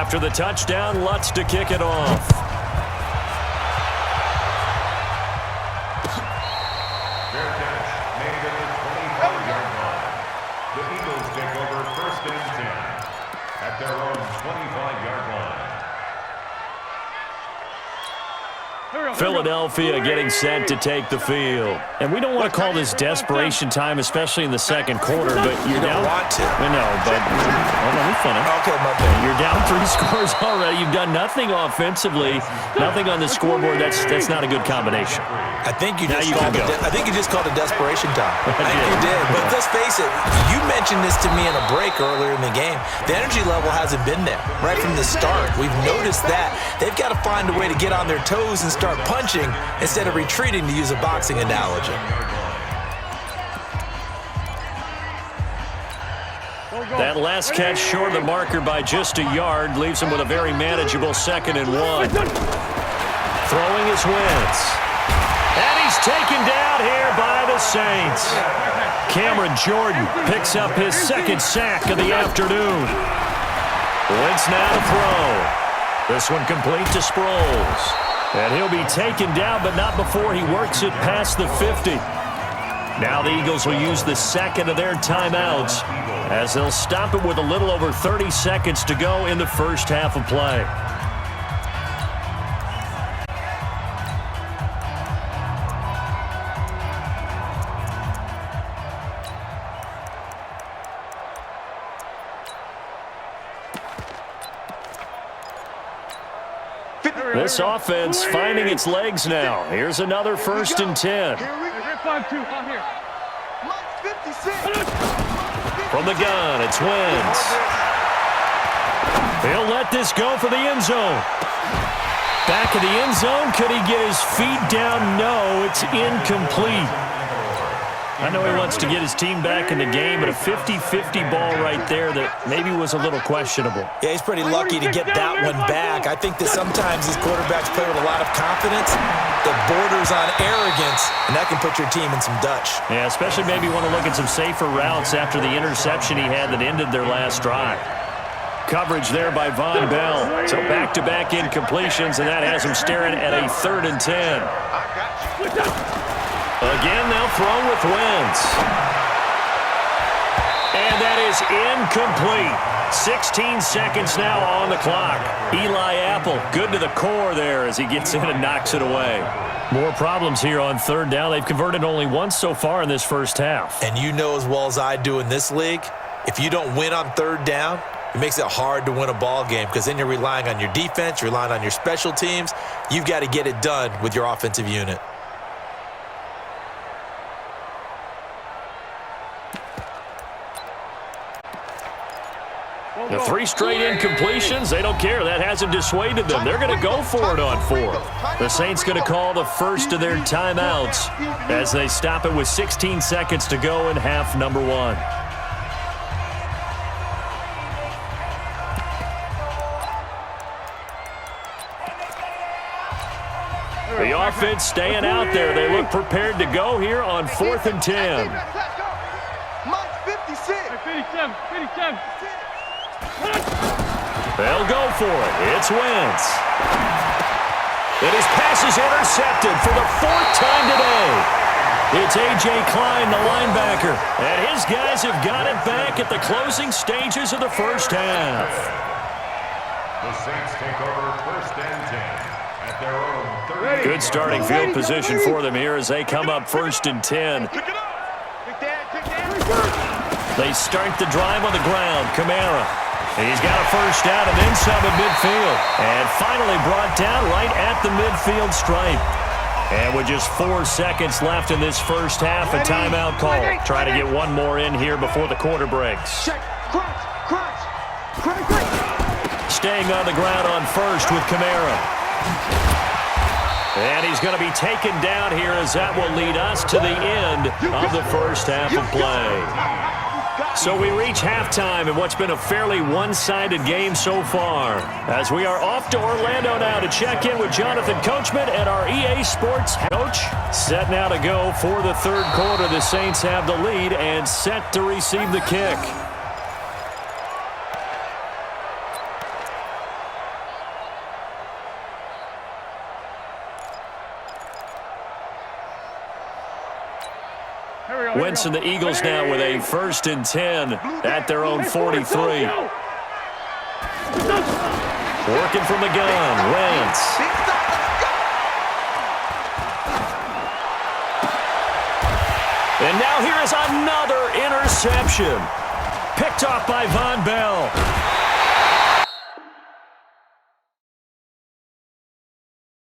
After the touchdown, Lutz to kick it off. Fair catch made at the 25-yard line. The Eagles take over 1st and 10 at their own 25-yard line. Philadelphia getting set to take the field. And we don't want to call this desperation time, especially in the second quarter, but you're down. You don't want to. I know, but let me finish. Okay, my bad. You're down 3 scores already. You've done nothing offensively, nothing on the scoreboard. That's not a good combination. I think you just called it desperation time. I think you did. But let's face it, you mentioned this to me in a break earlier in the game. The energy level hasn't been there right from the start. We've noticed that. They've got to find a way to get on their toes and start punching instead of retreating, to use a boxing analogy. That last catch short of the marker by just a yard leaves him with a very manageable 2nd and 1. Throwing his Wentz. And he's taken down here by the Saints. Cameron Jordan picks up his 2nd sack of the afternoon. Wentz now to throw. This one complete to Sproles. And he'll be taken down, but not before he works it past the 50. Now the Eagles will use the 2nd of their timeouts as they'll stop it with a little over 30 seconds to go in the first half of play. This offense finding its legs now. Here's another 1st and 10. From the gun, it's Wentz. He'll let this go for the end zone. Back of the end zone. Could he get his feet down? No, it's incomplete. I know he wants to get his team back in the game, but a 50-50 ball right there that maybe was a little questionable. Yeah, he's pretty lucky to get that one back. I think that sometimes these quarterbacks play with a lot of confidence that borders on arrogance, and that can put your team in some Dutch. Yeah, especially maybe want to look at some safer routes after the interception he had that ended their last drive. Coverage there by Von Bell. So back-to-back incompletions, and that has him staring at a 3rd and 10. Again, they'll throw with Wentz. And that is incomplete. 16 seconds now on the clock. Eli Apple, good to the core there as he gets in and knocks it away. More problems here on 3rd down. They've converted only once so far in this first half. And you know as well as I do in this league, if you don't win on 3rd down, it makes it hard to win a ball game because then you're relying on your defense, you're relying on your special teams. You've got to get it done with your offensive unit. The 3 straight incompletions, they don't care. That hasn't dissuaded them. They're going to go for it on 4th. The Saints going to call the first of their timeouts as they stop it with 16 seconds to go in half number 1. The offense staying out there. They look prepared to go here on 4th and 10. 57. They'll go for it. It's Wentz. And his pass is intercepted for the 4th time today. It's A.J. Klein, the linebacker. And his guys have got it back at the closing stages of the first half. The Saints take over 1st and 10 at their own 30. Good starting field position for them here as they come up 1st and 10. They start the drive on the ground. Kamara. He's got a first down and then some at midfield. And finally brought down right at the midfield stripe. And with just 4 seconds left in this first half, a timeout call. Try to get one more in here before the quarter breaks. Staying on the ground on 1st with Kamara. And he's going to be taken down here as that will lead us to the end of the first half of play. So we reach halftime in what's been a fairly one-sided game so far. As we are off to Orlando now to check in with Jonathan Coachman and our EA Sports coach. Set now to go for the 3rd quarter. The Saints have the lead and set to receive the kick. Wentz and the Eagles now with a 1st and 10 at their own 43. Working from the gun, Wentz. And now here is another interception. Picked off by Von Bell.